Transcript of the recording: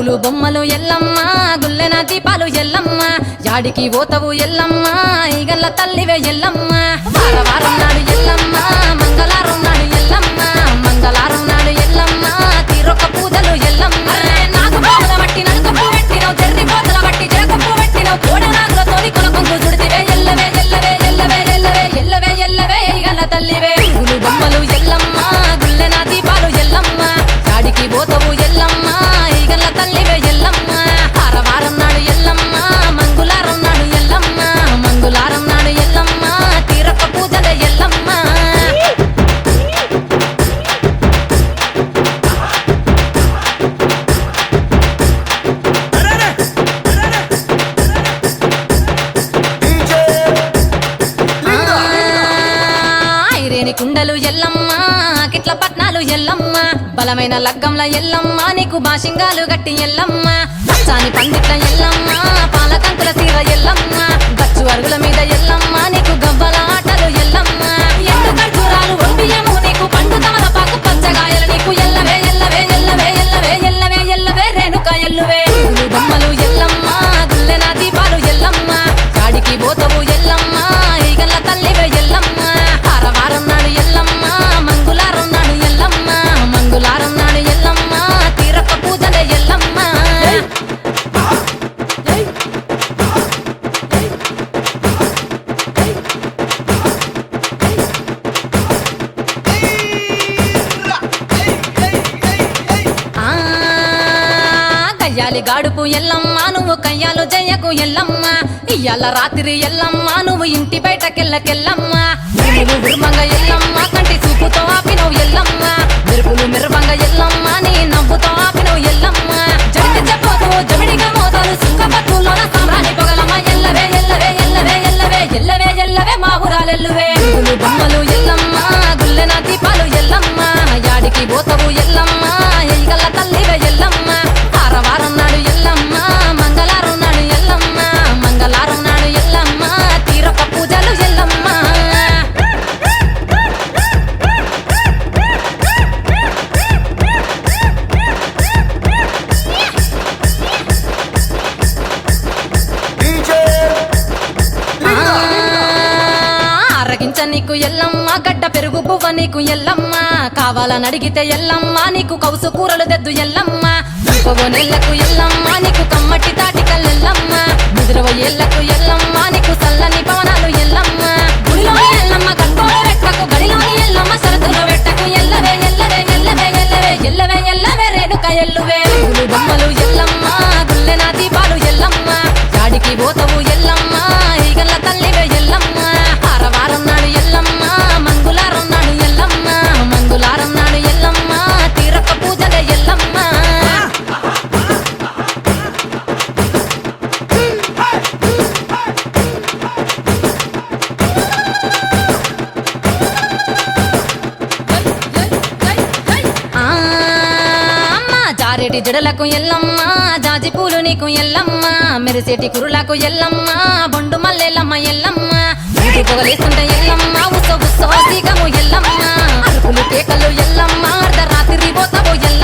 గుగులు బొమ్మలు ఎల్లమ్మ గుల్లెన దీపాలు ఎల్లమ్మ యాడికి పోతవు ఎల్లమ్మ ఈగల్ల తల్లివే ఎల్లమ్మ వారం నాడు ఎల్లమ్మ మంగళారం నాడు ఎల్లమ్మ మంగళారం నాడు ఎల్లమ్మ తీరొక్క పూజలు ఎల్లమ్మ నాకు బాధ బట్టి నలుకప్పు పెట్టినవు చెర్రి పోతల బట్టి జరకప్పు పెట్టినవు కోడ నాగులతోని కొనకొంగు చుడితివే ఎల్లవే ఎల్లవే ఎల్లవే ఎల్లవే ఎల్లవే ఎల్లవే ఈగల్ల తల్లివే గుగులు బొమ్మలు ఎల్లమ్మ గుల్లెన దీపాలు ఎల్లమ్మ యాడికి పోతవు ఎల్లమ్మ ఈగల్ల తల్లివే ఎల్లమ్మ వారం నాడు ఎల్లమ్మ మంగళారం నాడు ఎల్లమ్మ మంగళారం నాడు ఎల్లమ్మ తీరొక్క పూజలే ఎల్లమ్మ ఐరేని కుండలు ఎల్లమ్మ కిట్ల పట్నాలు ఎల్లమ్మ బలమైన లగ్గంల ఎల్లమ్మ నీకు బాషింగాలు గట్టి ఎల్లమ్మ పచ్చాని పందిట్ల ఎల్లమ్మ పాలకంకుల సీర ఎల్లమ్మ బచ్చు అరుగుల మీద ఎల్లమ్మ నీకు గవ్వల ఆటలు ఎల్లమ్మ ఎండు ఖర్జూరాలు ఒంబియము నీకు పండు తమలపాకు పచ్చగాయలు నీకు ఎల్లవే ఎల్లవే ఎల్లవే ఎల్లవే ఎల్లవే ఎల్లవే రేణుక ఎల్లువే గుగులు బొమ్మలు ఎల్లమ్మ గుల్లెన దీపాలు ఎల్లమ్మ చాడికి పోతవు ఎల్లమ్మ ఈగల్ల తల్లివే ఎల్లమ్మ వారం నాడు ఎల్లమ్మ మంగళారం నాడు ఎల్లమ్మ మంగళారం నాడు ఎల్లమ్మ తీరొక్క పూజలే ఎల్లమ్మ కయ్యాలి గాడుపు ఎల్లమ్మ నువ్వు కయ్యాలు జయ్యకు ఎల్లమ్మ ఇయ్యాల రాత్రి ఎల్లమ్మ నువ్వు ఇంటి బయటకెళ్ళకెల్లమ్మ మెరుపులు విరుమంగ ఎల్లమ్మ కంటి చూపుతో ఆపినవు ఎల్లమ్మ మెరుపులు మెరువంగ ఎల్లమ్మ నీ నవ్వుతో ఆపినవు ఎల్లమ్మ జడికి చెప్పోదు జమిడిగా మోతాలు సుఖపత్తులోన సామ్రాణి పొగలమ్మ ఎల్లవే ఎల్లవే ఎల్లవే ఎల్లవే ఎల్లవే ఎల్లవే మా ఊరాలెల్లువే గుగులు బొమ్మలు ఎల్లమ్మ గుల్లెన దీపాలు ఎల్లమ్మ యాడికి పోతవు ఎల్లమ్మ ఈగల్ల తల్లివే ఎల్లమ్మ వారం నాడు ఎల్లమ్మ మంగళారం నాడు ఎల్లమ్మ మంగళారం నాడు ఎల్లమ్మ తీరొక్క పూజలు ఎల్లమ్మ ఆరగించ నీకు ఎల్లమ్మ గడ్డ పెరుగు బువ్వ నీకు ఎల్లమ్మ కావాలని అడిగితే ఎల్లమ్మ నీకు కౌసు కూరలు దెద్దు ఎల్లమ్మ నెల్లకు ఎల్లమ్మ నీకు కమ్మటి తాటికల్ ఎల్లమ్మ ముదిరవ ఏళ్లకు ఎల్లమ్మ నీకు చల్లని పవనాలు ఎల్లమ్మ గుడిలోని ఎల్లమ్మ గంగోల వెట్టకు గడిలోని ఎల్లమ్మ సరదులో వెట్టకు ఎల్లవే ఎల్లవే ఎల్లవే ఎల్లవే ఎల్లవే ఎల్లవే రేణుక ఎల్లువే గుగులు బొమ్మలు ఎల్లమ్మ గుల్లెన దీపాలు ఎల్లమ్మ చాడికి పోతవు ఎల్లమ్మ ఈగల్ల తల్లివే ఎల్లమ్మ వారం నాడు ఎల్లమ్మ మంగళారం నాడు ఎల్లమ్మ మంగళారం నాడు ఎల్లమ్మ తీరొక్క పూజలే ఎల్లమ్మ జారేటి జడలకు ఎల్లమ్మ జాజి పూలు నీకు ఎల్లమ్మ మెరిసేటి కురులకు ఎల్లమ్మ బొండు మల్లెల్లమ్మ ఎల్లమ్మ ఊటి పొగలేస్తుంటే ఎల్లమ్మ ఉసో ఉసో సీగము ఎల్లమ్మ అరుపులు కేకలు ఎల్లమ్మ అర్ధరాత్రి పోతవు ఎల్లమ్మ